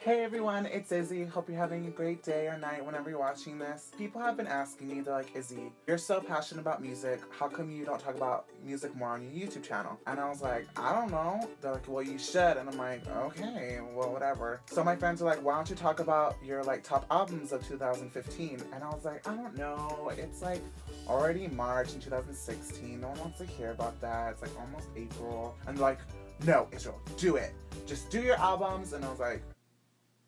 Hey everyone, it's Izzy. Hope you're having a great day or night whenever you're watching this. People have been asking me, they're like, Izzy, you're so passionate about music. How come you don't talk about music more on your YouTube channel? And I was like, I don't know. They're like, well, you should. And I'm like, okay, well, whatever. So my friends are like, why don't you talk about your top albums of 2015? And I was like, I don't know. It's already March in 2016. No one wants to hear about that. It's almost April. And they're like, no, Israel, do it. Just do your albums. And I was like,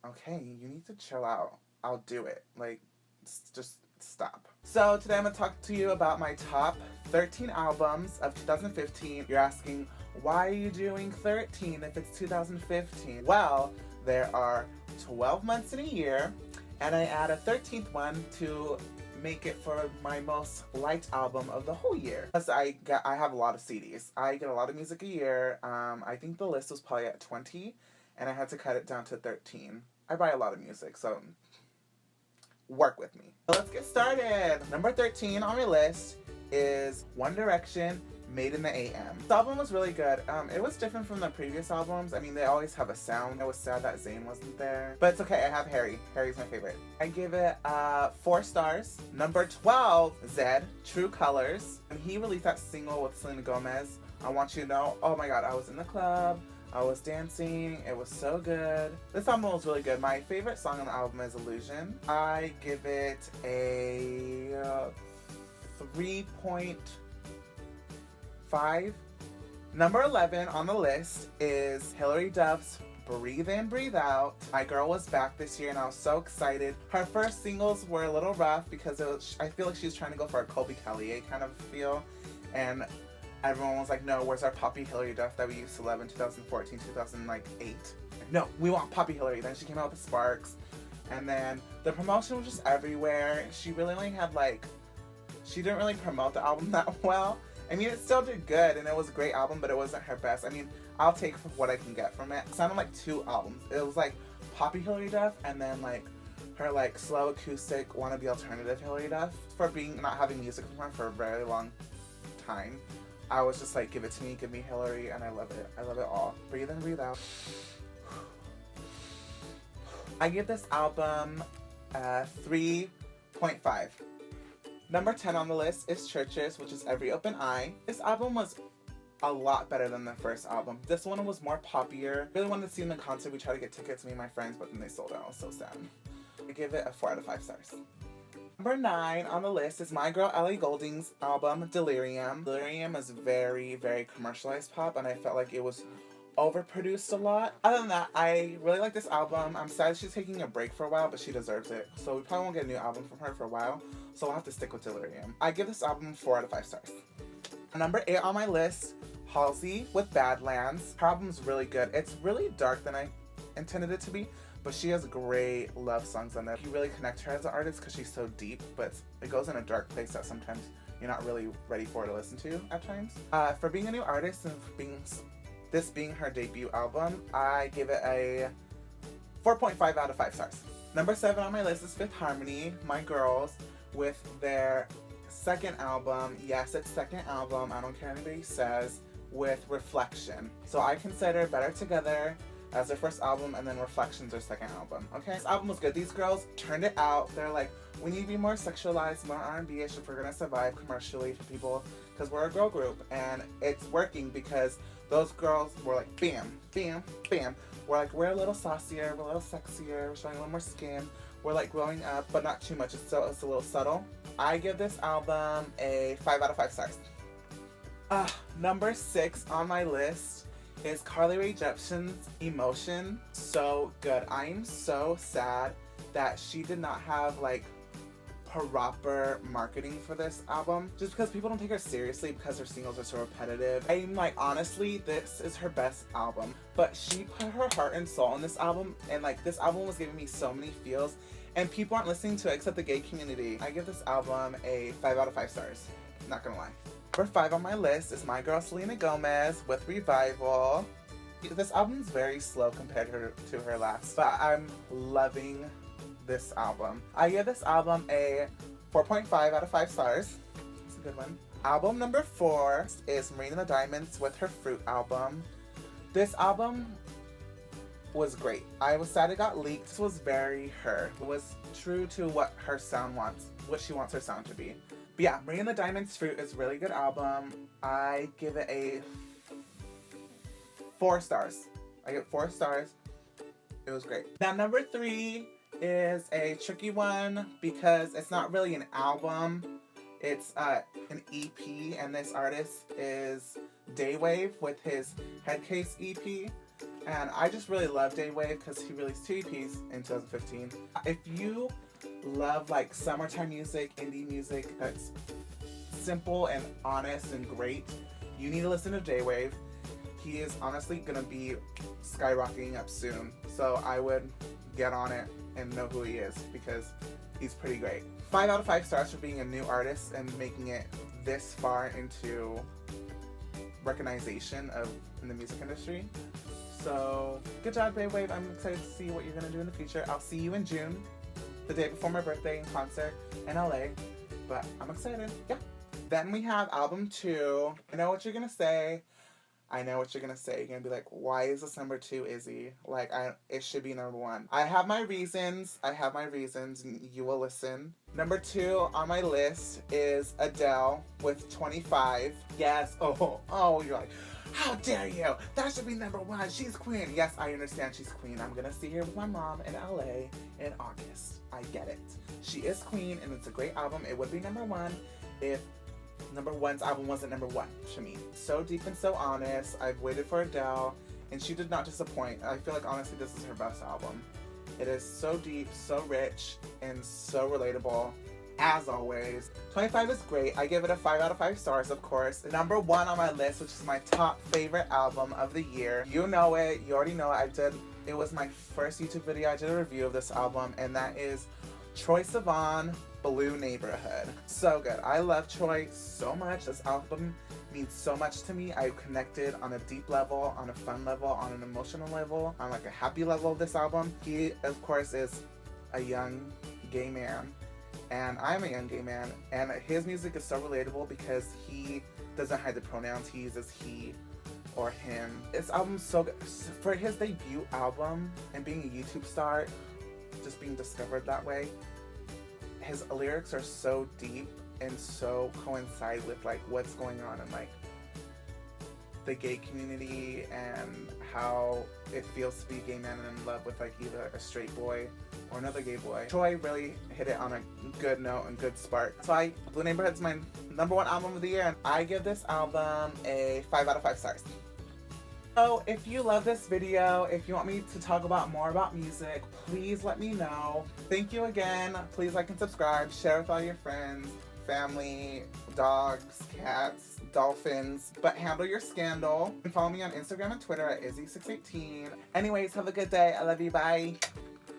okay, you need to chill out. I'll do it. Just stop. So today I'm going to talk to you about my top 13 albums of 2015. You're asking, why are you doing 13 if it's 2015? Well, there are 12 months in a year, and I add a 13th one to make it for my most liked album of the whole year. Plus, I have a lot of CDs. I get a lot of music a year. I think the list was probably at 20, and I had to cut it down to 13. I buy a lot of music, so work with me. Let's get started. Number 13 on my list is One Direction, Made in the AM. This album was really good. It was different from the previous albums. I mean, they always have a sound. I was sad that Zayn wasn't there. But it's okay, I have Harry. Harry's my favorite. I give it 4 stars. Number 12, Zedd, True Colors. When he released that single with Selena Gomez, I Want You to Know, oh my god, I was in the club. I was dancing. It was so good. This album was really good. My favorite song on the album is Illusion. I give it a 3.5. Number 11 on the list is Hilary Duff's Breathe In, Breathe Out. My girl was back this year and I was so excited. Her first singles were a little rough because I feel like she was trying to go for a Colbie Kelly kind of feel. And everyone was like, no, where's our Poppy Hilary Duff that we used to love in 2014, 2008? No, we want Poppy Hilary. Then she came out with Sparks. And then the promotion was just everywhere. She really only had she didn't really promote the album that well. I mean, it still did good and it was a great album, but it wasn't her best. I mean, I'll take what I can get from it. It sounded like 2 albums. It was Poppy Hilary Duff and then her slow acoustic wannabe alternative Hilary Duff. For not having music from her for a very long time, I was just give it to me, give me Hilary, and I love it. I love it all. Breathe in, breathe out. I give this album 3.5. Number 10 on the list is Churches, which is Every Open Eye. This album was a lot better than the first album. This one was more poppier. Really wanted to see them in concert. We tried to get tickets, me and my friends, but then they sold out. I was so sad. I give it a 4 out of 5 stars. Number 9 on the list is my girl Ellie Goulding's album, Delirium. Delirium is very, very commercialized pop, and I felt like it was overproduced a lot. Other than that, I really like this album. I'm sad she's taking a break for a while, but she deserves it. So we probably won't get a new album from her for a while, so I'll have to stick with Delirium. I give this album 4 out of 5 stars. Number 8 on my list, Halsey with Badlands. Her album's really good. It's really dark than I intended it to be, but she has great love songs on there. You really connect her as an artist because she's so deep, but it goes in a dark place that sometimes you're not really ready for to listen to at times. For being a new artist and this being her debut album, I give it a 4.5 out of 5 stars. Number 7 on my list is Fifth Harmony, my girls, with their second album. Yes, it's second album. I don't care what anybody says. With Reflection. So I consider Better Together as their first album, and then Reflections their second album. Okay, this album was good. These girls turned it out. They're like, we need to be more sexualized, more R&B-ish if we're gonna survive commercially for people, because we're a girl group, and it's working because those girls were bam, bam, bam. We're a little saucier, we're a little sexier, we're showing a little more skin. We're growing up, but not too much. It's a little subtle. I give this album a 5 out of 5 stars. Number 6 on my list is Carly Rae Jepsen's Emotion. So good. I am so sad that she did not have proper marketing for this album, just because people don't take her seriously because her singles are so repetitive. I'm honestly, this is her best album, but she put her heart and soul in this album, and this album was giving me so many feels, and people aren't listening to it except the gay community. I give this album a 5 out of 5 stars. Not gonna lie. Number 5 on my list is my girl Selena Gomez with Revival. This album's very slow compared to her last, but I'm loving this album. I give this album a 4.5 out of 5 stars. It's a good one. Album number 4 is Marina the Diamonds with her Fruit album. This album was great. I was sad it got leaked. This was very her. It was true to what her sound wants, what she wants her sound to be. But yeah, Marie and the Diamonds Fruit is a really good album. I give it a 4 stars. I give it 4 stars. It was great. Now number 3 is a tricky one because it's not really an album. It's an EP, and this artist is Daywave with his Headcase EP. And I just really love Daywave because he released 2 EPs in 2015. If you love like summertime music, indie music that's simple and honest and great, you need to listen to Daywave. He is honestly gonna be skyrocketing up soon, so I would get on it and know who he is because he's pretty great. 5 out of 5 stars for being a new artist and making it this far into recognition of in the music industry. So good job, Daywave. I'm excited to see what you're gonna do in the future. I'll see you in June, the day before my birthday, in concert in LA. But I'm excited. Yeah. Then we have album 2. I know what you're gonna say. I know what you're gonna say. You're gonna be like, why is this number 2, Izzy? Like, it should be number 1. I have my reasons, and you will listen. Number 2 on my list is Adele with 25. Yes, oh, you're like, how dare you? That should be number 1. She's queen. Yes, I understand she's queen. I'm gonna see her with my mom in LA in August. I get it. She is queen, and it's a great album. It would be number 1 if number 1's album wasn't number 1 to me. So deep and so honest. I've waited for Adele, and she did not disappoint. I feel like honestly this is her best album. It is so deep, so rich, and so relatable, as always. 25 is great. I give it a 5 out of 5 stars, of course. Number 1 on my list, which is my top favorite album of the year. You know it. You already know it. It was my first YouTube video. I did a review of this album, and that is Troye Sivan, Blue Neighborhood. So good. I love Troye so much. This album means so much to me. I connected on a deep level, on a fun level, on an emotional level, on like a happy level of this album. He, of course, is a young gay man, and I'm a young gay man, and his music is so relatable because he doesn't hide the pronouns. He uses he or him. This album's so good. For his debut album and being a YouTube star, just being discovered that way, his lyrics are so deep and so coincide with like what's going on in like the gay community and how it feels to be a gay man and in love with like either a straight boy or another gay boy. Troye really hit it on a good note and good spark. So Blue Neighborhood's my number 1 album of the year, and I give this album a 5 out of 5 stars. So if you love this video, if you want me to talk about more about music, please let me know. Thank you again. Please like and subscribe. Share with all your friends, family, dogs, cats, dolphins. But handle your scandal. And follow me on Instagram and Twitter at Izzy618. Anyways, have a good day. I love you. Bye.